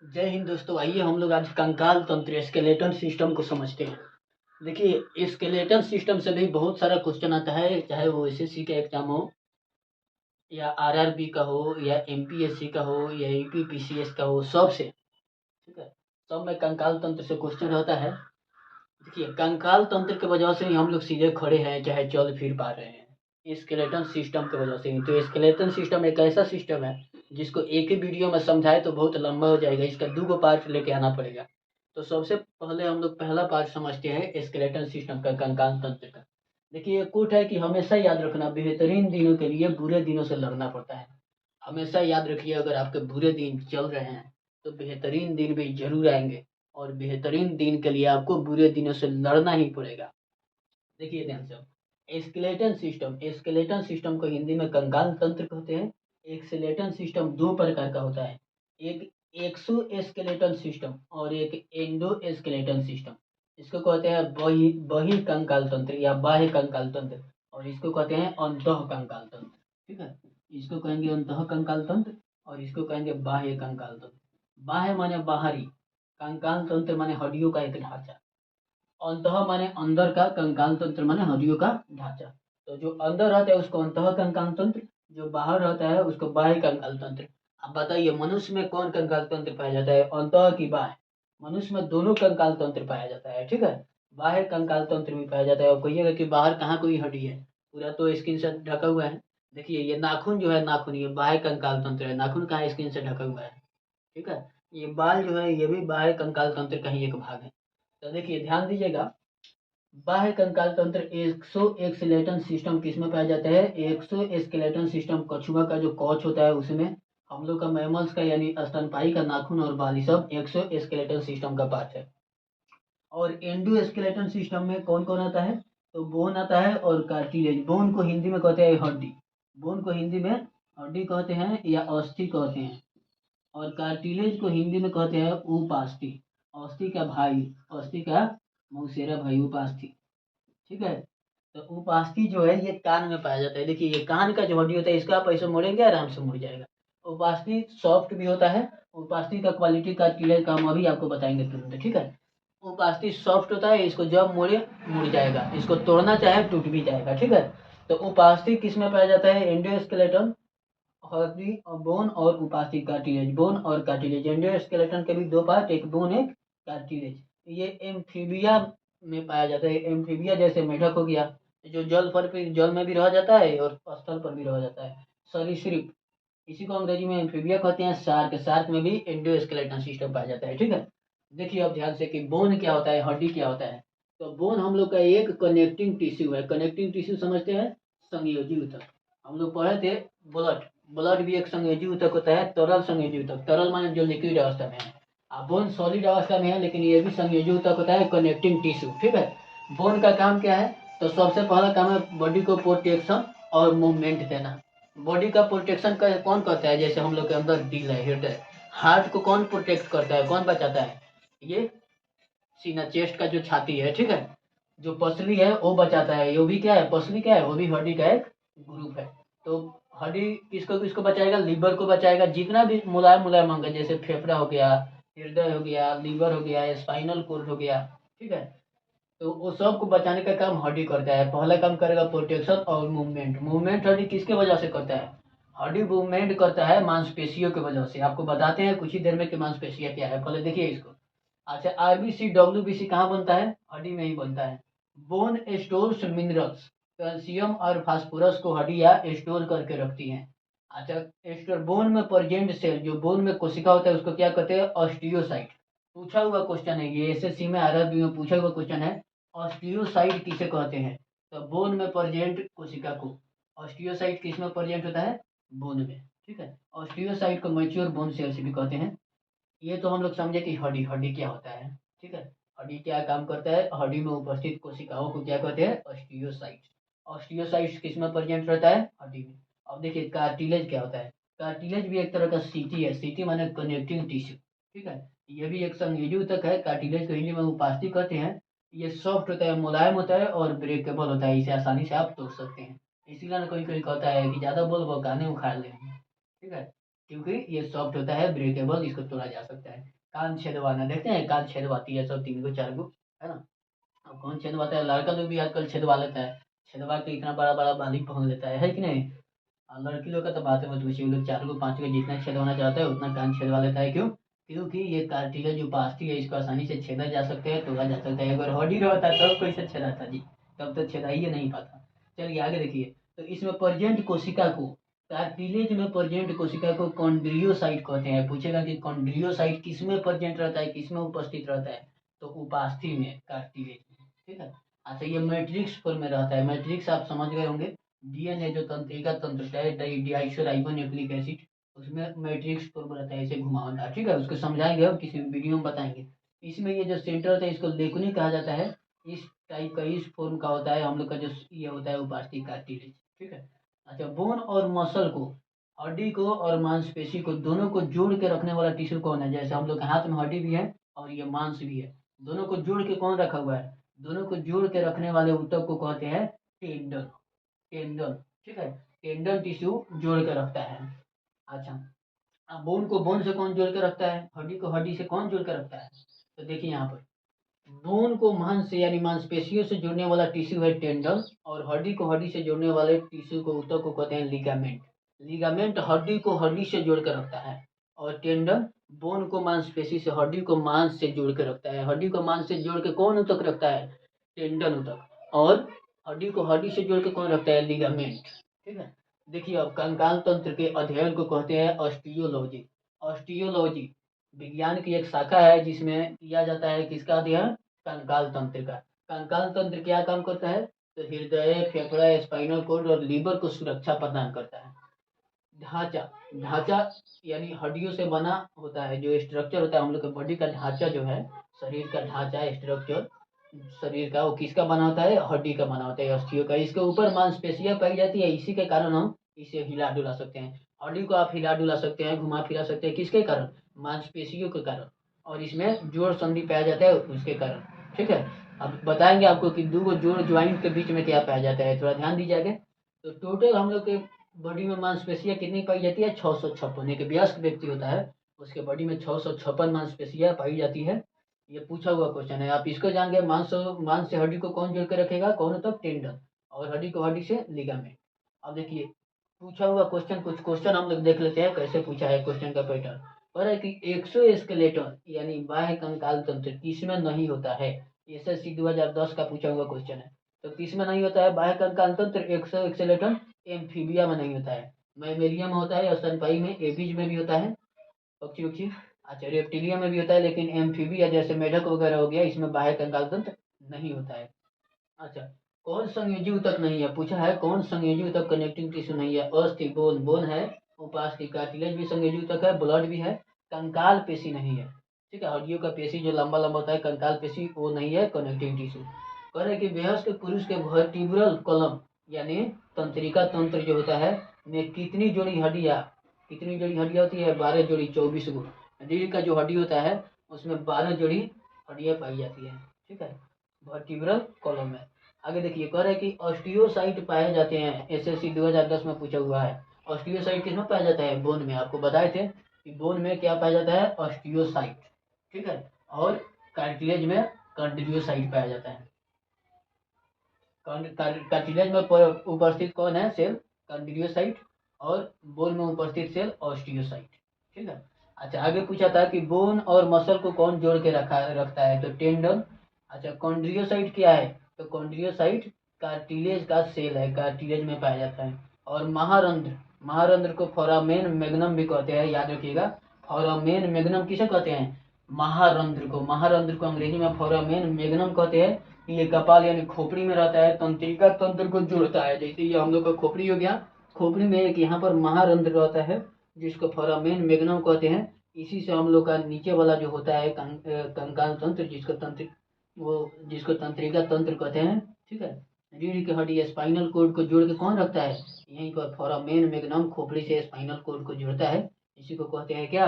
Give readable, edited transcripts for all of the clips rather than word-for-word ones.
जय हिंद दोस्तों। आइए हम लोग आज कंकाल तंत्र स्केलेटन सिस्टम को समझते हैं। देखिए, स्केलेटन सिस्टम से भी बहुत सारा क्वेश्चन आता है, चाहे वो एसएससी का एग्जाम हो या आरआरबी का हो या एमपीएससी का हो या यूपीपीसीएस का हो, सब से ठीक है। सब में कंकाल तंत्र से क्वेश्चन रहता है। देखिए, कंकाल तंत्र की वजह से ही हम लोग सीधे खड़े हैं, चाहे चल फिर पा रहे हैं, स्केलेटन सिस्टम की वजह से ही। तो स्केलेटन सिस्टम एक ऐसा सिस्टम है जिसको एक ही वीडियो में समझाए तो बहुत लंबा हो जाएगा, इसका 2 पार्ट लेके आना पड़ेगा। तो सबसे पहले हम लोग पहला पार्ट समझते हैं स्केलेटन सिस्टम का, कंकाल तंत्र का। देखिए, ये कोट है कि हमेशा याद रखना, बेहतरीन दिनों के लिए बुरे दिनों से लड़ना पड़ता है। हमेशा याद रखिए, अगर आपके बुरे दिन चल रहे हैं तो बेहतरीन दिन भी जरूर आएंगे, और बेहतरीन दिन के लिए आपको बुरे दिनों से लड़ना ही पड़ेगा। देखिए ध्यान से, स्केलेटन सिस्टम को हिंदी में कंकाल तंत्र कहते हैं। स्केलेटन सिस्टम दो प्रकार का होता है, एक एक्सो स्केलेटन सिस्टम और एक एंडो स्केलेटन सिस्टम। इसको कहते हैं बहि कंकाल तंत्र या बाह्य कंकाल तंत्र, और इसको कहते हैं अंतः कंकाल तंत्र। ठीक है, इसको कहेंगे अंतः कंकाल तंत्र और इसको कहेंगे बाह्य कंकाल तंत्र। बाह्य माने बाहरी, कंकाल तंत्र माने हड्डियों का एक ढांचा। अंतः माने अंदर का, कंकाल तंत्र माने हड्डियों का ढांचा। तो जो अंदर रहता है उसको अंतः कंकाल तंत्र, जो बाहर रहता है उसको बाह्य कंकाल तंत्र। अब बताइए, मनुष्य में कौन कंकाल तंत्र पाया जाता है, अंतः की बाह्य? मनुष्य में दोनों कंकाल तंत्र पाया जाता है। ठीक है, बाह्य कंकाल तंत्र भी पाया जाता है। और कहिएगा कि बाहर कहाँ कोई हड्डी है, पूरा तो स्किन से ढका हुआ है। देखिए, ये नाखून जो है, नाखून ये बाह्य कंकाल तंत्र है। नाखून कहाँ स्किन से ढका हुआ है। ठीक है, ये बाल जो है ये भी बाह्य कंकाल तंत्र का ही एक भाग है। तो देखिए ध्यान दीजिएगा, बाह्य कंकाल तंत्र एक्सो एक्सलेटन सिस्टम किसमें पाया जाता है? एक्सो एक्सलेटन सिस्टम कछुआ का जो कॉच होता है उसमें, हम लोग का मैमल्स का यानी स्तनपायी का नाखून और बाल, सब एक्सो एक्सलेटन सिस्टम का पार्ट है। और एंडो एक्सलेटन सिस्टम में कौन कौन आता है? तो बोन आता है और कार्टिलेज। बोन को हिंदी में कहते हैं हड्डी, बोन को हिंदी में हड्डी कहते हैं या अस्थि कहते हैं। और कार्टिलेज को हिंदी में कहते हैं उपास्थि, अस्थि का भाई, अस्थि का मौसेरा भाई, उपास्थि। ठीक है, तो उपास्थि जो है ये कान में पाया जाता है। देखिए, ये कान का जो हड्डी होता है इसका आप ऐसे मोड़ेंगे आराम से मुड़ जाएगा। उपास्थि सॉफ्ट भी होता है। उपास्थि का क्वालिटी का कार्टिलेज का हम अभी आपको बताएंगे तुरंत। ठीक है, उपास्थि सॉफ्ट होता है, इसको जब मोड़े मुड़ जाएगा, इसको तोड़ना चाहे टूट भी जाएगा। ठीक है, तो उपास्थि किस में पाया जाता है? एंडोस्केलेटन, हड्डी और बोन, और उपास्थि कार्टिलेज। बोन और कार्टिलेज, एंडोस्केलेटन के भी दो पार्ट, एक बोन एक कार्टिलेज। ये एम्फीबिया में पाया जाता है। एम्फीबिया जैसे मेढक हो गया, जो जल पर भी, जल में भी रह जाता है और स्थल पर भी रह जाता है, सरीसृप। इसी को अंग्रेजी में एम्फीबिया कहते हैं। शार्क, शार्क में भी एंडोस्केलेटन सिस्टम पाया जाता है। ठीक है, देखिए अब ध्यान से कि बोन क्या होता है, हड्डी क्या होता है। तो बोन हम लोग का एक कनेक्टिंग टिश्यू है। कनेक्टिंग टिश्यू समझते हैं, संयोजी ऊतक। हम लोग पढ़े थे ब्लड, ब्लड भी एक संयोजी ऊतक होता है, तरल संयोजी ऊतक। तरल माने जो लिक्विड अवस्था में है, बोन सॉलिड अवस्था में है, लेकिन ये भी संयोजी ऊतक होता है, कनेक्टिंग टिश्यू। ठीक है, बोन का काम क्या है? तो सबसे पहला काम है बॉडी को प्रोटेक्शन और मूवमेंट देना। बॉडी का प्रोटेक्शन कौन करता है? जैसे हम लोग के अंदर दिल है, हृदय। हार्ट को कौन प्रोटेक्ट करता है, कौन बचाता है? ये सीना, चेस्ट का जो छाती है। ठीक है, जो पसली है वो बचाता है। ये भी क्या है, पसली क्या है? वो भी हड्डी का एक ग्रुप है। तो हड्डी किसको किसको बचाएगा? लीवर को बचाएगा। जितना भी मुलायम मुलायम अंग है, जैसे फेफड़ा हो गया, हृदय हो गया, लीवर हो गया, स्पाइनल कोर्ड हो गया। ठीक है, तो वो सबको बचाने का काम हड्डी करता है। पहला काम करेगा प्रोटेक्शन और मूवमेंट। मूवमेंट हड्डी किसके वजह से करता है? हड्डी मूवमेंट करता है मांसपेशियों की वजह से। आपको बताते हैं कुछ ही देर में कि मांसपेशियां क्या है, पहले देखिए इसको। अच्छा, आरबीसी डब्ल्यूबीसी कहाँ बनता है? हड्डी में ही बनता है। बोन स्टोर्स मिनरल्स, कैल्शियम और फास्फोरस को हड्डियां स्टोर करके रखती हैं। अच्छा, स्टोर बोन में प्रेजेंट सेल, जो बोन में कोशिका होता है उसको क्या कहते हैं? ऑस्टियोसाइट। पूछा हुआ क्वेश्चन है ये, एसएससी में आरआरबी में पूछा हुआ क्वेश्चन है। ऑस्टियोसाइट किसे कहते हैं? तो बोन में प्रेजेंट कोशिका को। ऑस्टियोसाइट किस में प्रेजेंट होता है? बोन में। ठीक है, ऑस्टियोसाइट को मैच्योर बोन सेल्स भी कहते हैं। ये तो हम लोग समझे कि हड्डी, हड्डी क्या होता है। ठीक है, हड्डी क्या काम करता है? हड्डी में उपस्थित कोशिकाओं को क्या कहते हैं? ऑस्टियोसाइट्स। ऑस्टियोसाइट्स किस में प्रेजेंट रहता है? हड्डी में। अब देखिए कार्टिलेज क्या होता है? कार्टिलेज भी एक तरह का सीटी है। सीटी माने कनेक्टिंग टिश्यू। ठीक है, ये भी एक संयोजी ऊतक है। कार्टिलेज को हिंदी में उपास्थि कहते हैं। ये सॉफ्ट होता है, मुलायम होता है और ब्रेकेबल होता है। इसे आसानी से आप तोड़ सकते हैं। इसीलिए ना कोई कोई कहता है कि ज्यादा बोल काने उखाड़ लेंगे। ठीक है, क्योंकि ये सॉफ्ट होता है, ब्रेकेबल, इसको तोड़ा जा सकता है। कान छेदवाना, देखते हैं कान छेदवाती है सब 3 को 4 को, है ना। अब कौन छेदवाता है, लड़का लोग भी आजकल छेदवा लेता है, छेदवा के इतना बड़ा-बड़ा बाली पहन लेता है कि नहीं? लड़की लोग का तो बात है मत पूछिए, वो लोग 4 को 5 को जितना छेदवाना चाहता है उतना कान छेदवा लेता है, क्यों? क्योंकि ये कार्टिलेज जो उपास्थि है इसको आसानी से छेदा जा सकता है, तोड़ा जा सकता है। अगर हड्डी रहता तब कैसे छेदाता जी, तब तो छेदा ही नहीं पाता। चलिए आगे देखिए, तो इसमें प्रेजेंट कोशिका को, कार्टिलेज में प्रेजेंट कोशिका को कॉन्ड्रियोसाइट कहते हैं। पूछेगा कि कॉन्ड्रियोसाइट किसमें प्रेजेंट रहता है, किसमें उपस्थित रहता है, तो उपास्थि में, कार्टिलेज में, ठीक है। अच्छा, ये मैट्रिक्स फॉर्म में रहता है। मैट्रिक्स आप समझ गए होंगे, डीएनए जो तंत्रिका तंत्र है, डिआइसोराइबोन्यूक्लिक एसिड, उसमें मैट्रिक्स फॉर्म रहता है, ऐसे घुमावदार, ठीक है। उसको समझाएंगे हम किसी वीडियो में बताएंगे। इसमें ये जो सेंटर होता है इसको लेकुनी कहा जाता है। इस टाइप का इस फॉर्म का होता है हम लोग का जो ये होता है उपास्थि कार्टिलेज, ठीक है। अच्छा, बोन और मसल को, हड्डी को और मांसपेशी को दोनों को जोड़ के रखने वाला टिश्यू कौन है? जैसे हम लोग के हाथ में हड्डी भी है और ये मांस भी है, दोनों को जोड़ के कौन रखा हुआ है? दोनों को जोड़ के रखने वाले ऊतक को कहते हैं टेंडन। टेंडन, ठीक है। टेंडन टिश्यू जोड़ के रखता है। अच्छा, अब बोन को बोन से कौन जोड़ के रखता है, हड्डी को हड्डी से कौन जोड़ के रखता है? तो देखिए यहाँ पर बोन को मांस से यानी मांसपेशियों से जोड़ने वाला टिश्यू है टेंडन, और हड्डी को हड्डी से जोड़ने वाले टिश्यू को ऊतक को कहते हैं लिगामेंट। लिगामेंट हड्डी को हड्डी से जोड़ कर रखता है, और टेंडन बोन को मांसपेशी से, हड्डी को मांस से जोड़ कर रखता है। हड्डी को मांस से जोड़ के कौन ऊतक रखता है? टेंडन ऊतक। और हड्डी को हड्डी से जोड़ के कौन रखता है? लिगामेंट, ठीक है। देखिए, अब कंकाल तंत्र के अध्ययन को कहते हैं ऑस्टियोलॉजी। ऑस्टियोलॉजी विज्ञान की एक शाखा है जिसमें किया जाता है किसका अध्ययन? कंकाल तंत्र का। कंकाल तंत्र क्या काम करता है? तो हृदय, फेफड़ा, स्पाइनल कॉर्ड और लीवर को सुरक्षा प्रदान करता है। ढांचा, ढांचा यानी हड्डियों से बना होता है, जो स्ट्रक्चर होता है हम लोग के बॉडी का ढांचा जो है, शरीर का ढांचा, स्ट्रक्चर शरीर का, वो किसका बना होता है? हड्डी का बना होता है, अस्थियों का। इसके ऊपर मांसपेशियां पाई जाती है, इसी के कारण हम इसे हिला डुला सकते हैं। हड्डी को आप हिला डुला सकते हैं, घुमा फिरा सकते हैं, किसके कारण? मांसपेशियों के कारण। और इसमें जोड़ संधि पाया जाता है उसके कारण, ठीक है। अब बताएंगे आपको कि दो जोड़ ज्वाइंट के बीच में क्या पाया जाता है, थोड़ा ध्यान दीजिएगा। तो टोटल हम लोग के बॉडी में मांसपेशियां कितनी पाई जाती है? 656। एक वयस्क व्यक्ति होता है उसके बॉडी में 656 मांसपेशियां पाई जाती है। ये पूछा हुआ क्वेश्चन है, आप इसको जान गए। मांस से हड्डी को कौन जोड़ कर रखेगा? कौन? तक टेंडन। और हड्डी को हड्डी से लिगामेंट। अब देखिए, पूछा हुआ क्वेश्चन, कुछ क्वेश्चन हम लोग देख लेते हैं कैसे पूछा है क्वेश्चन का पैटर्न। पर है कि एक्सोस्केलेटन यानी बाह्य कंकाल तंत्र किसमें नहीं होता है? एसएससी 2010 का पूछा हुआ क्वेश्चन है। तो किसमें नहीं होता है बाह्य कंकाल तंत्र? एक्सोस्केलेटन एम्फीबिया में नहीं होता है, मैमेलिया में होता है, स्तनपायी में, एबीज में भी होता है, पक्षी उक्षी। अच्छा, रेप्टिलिया में भी होता है, लेकिन एम्फीबिया जैसे मेढक वगैरह हो गया, इसमें बाह्य कंकाल तंत्र नहीं होता है। अच्छा, कौन संयोजी ऊतक नहीं है? पूछा है कौन संयोजी ऊतक, कनेक्टिंग टिश्यू नहीं है? अस्थि, बोन, बोन है। उपास्थि, कार्टिलेज भी संयोजी ऊतक है, ब्लड भी है। कंकाल पेशी नहीं है, ठीक है। हड्डियों का पेशी जो लंबा लंबा होता है, कंकाल पेशी वो नहीं है, कनेक्टिंग टिश्यू। कह रहे कि वयस्क पुरुष के वर्टिब्रल कॉलम यानी तंत्रिका तंत्र जो होता है में कितनी जोड़ी हड्डियां, कितनी जोड़ी हड्डियां होती है? 12 जोड़ी, 24 गो। रीढ़ का जो हड्डी होता है उसमें 12 जोड़ी हड्डियां पाई जाती है, ठीक है, वर्टिब्रल कॉलम में। आगे देखिए, कह रहे हैं कि ऑस्टियोसाइट पाए जाते हैं, एसएससी 2010 में पूछा हुआ है। ऑस्टियोसाइट किसमें पाया जाता है? बोन में। आपको बताए थे कि बोन में क्या पाया जाता है? ऑस्टियोसाइट, ठीक है। और कार्टिलेज में कॉन्ड्रियोसाइट पाया जाता है। कार्टिलेज में उपस्थित कौन है सेल? कॉन्ड्रियोसाइट। और बोन में उपस्थित सेल ऑस्टियोसाइट, ठीक है। अच्छा, आगे पूछा था कि बोन और मसल को कौन जोड़ के रखता है? तो टेंडन। अच्छा, कॉन्ड्रियोसाइट क्या है? तो कॉन्ड्रियोसाइट कार्टिलेज का सेल है, कार्टिलेज में पाया जाता है। और महारंध्र, महारंध्र को फोरामेन मैग्नम भी कहते हैं, याद रखिएगा। फोरामेन मैग्नम किसे कहते हैं? महारंध्र को। महारंध्र को अंग्रेजी में फोरामेन मैग्नम कहते हैं। ये कपाल यानी खोपड़ी में रहता है, तंत्रिका तंत्र को जोड़ता है। जैसे ये हम लोग का खोपड़ी हो गया, खोपड़ी में एक यहाँ पर महारंध्र रहता है जिसको फोरामेन मैग्नम कहते हैं। इसी से हम लोग का नीचे वाला जो होता है कंकाल तंत्र, जिसको तंत्रिका तंत्र कहते हैं, ठीक है। रीढ़ की हड्डी स्पाइनल कोड को जोड़ के कौन रखता है? यहीं पर फोरामेन मैग्नम खोपड़ी से स्पाइनल कोड को जोड़ता है। इसी को कहते हैं क्या?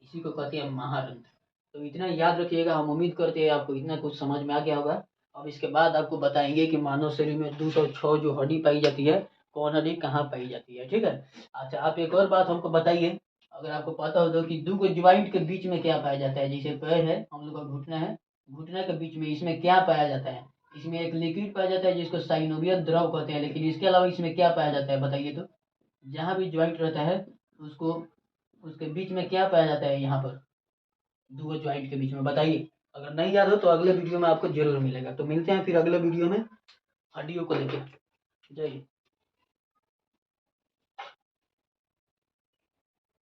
इसी को कहते हैं महारंध्र। तो इतना याद रखिएगा। हम उम्मीद करते हैं आपको इतना कुछ समझ में आ गया होगा। अब इसके बाद आपको बताएंगे कि मानव शरीर में 206 जो हड्डी पाई जाती है, कौन हड्डी कहाँ पाई जाती है, ठीक है। अच्छा, आप एक और बात हमको बताइए, अगर आपको पता हो तो कि दो को ज्वाइंट के बीच में क्या पाया जाता है, जैसे पैर है, हम लोग का घुटना है, घुटना के बीच में इसमें क्या पाया जाता है? इसमें एक लिक्विड पाया जाता है जिसको साइनोवियल द्रव कहते हैं, लेकिन इसके अलावा इसमें क्या पाया जाता है बताइए तो? जहाँ भी ज्वाइंट रहता है उसको, उसके बीच में क्या पाया जाता है यहाँ पर, दो ज्वाइंट के बीच में बताइए। अगर नहीं याद हो तो अगले वीडियो में आपको जरूर मिलेगा। तो मिलते हैं फिर अगले वीडियो में हड्डियों को लेकर। जय हिंद।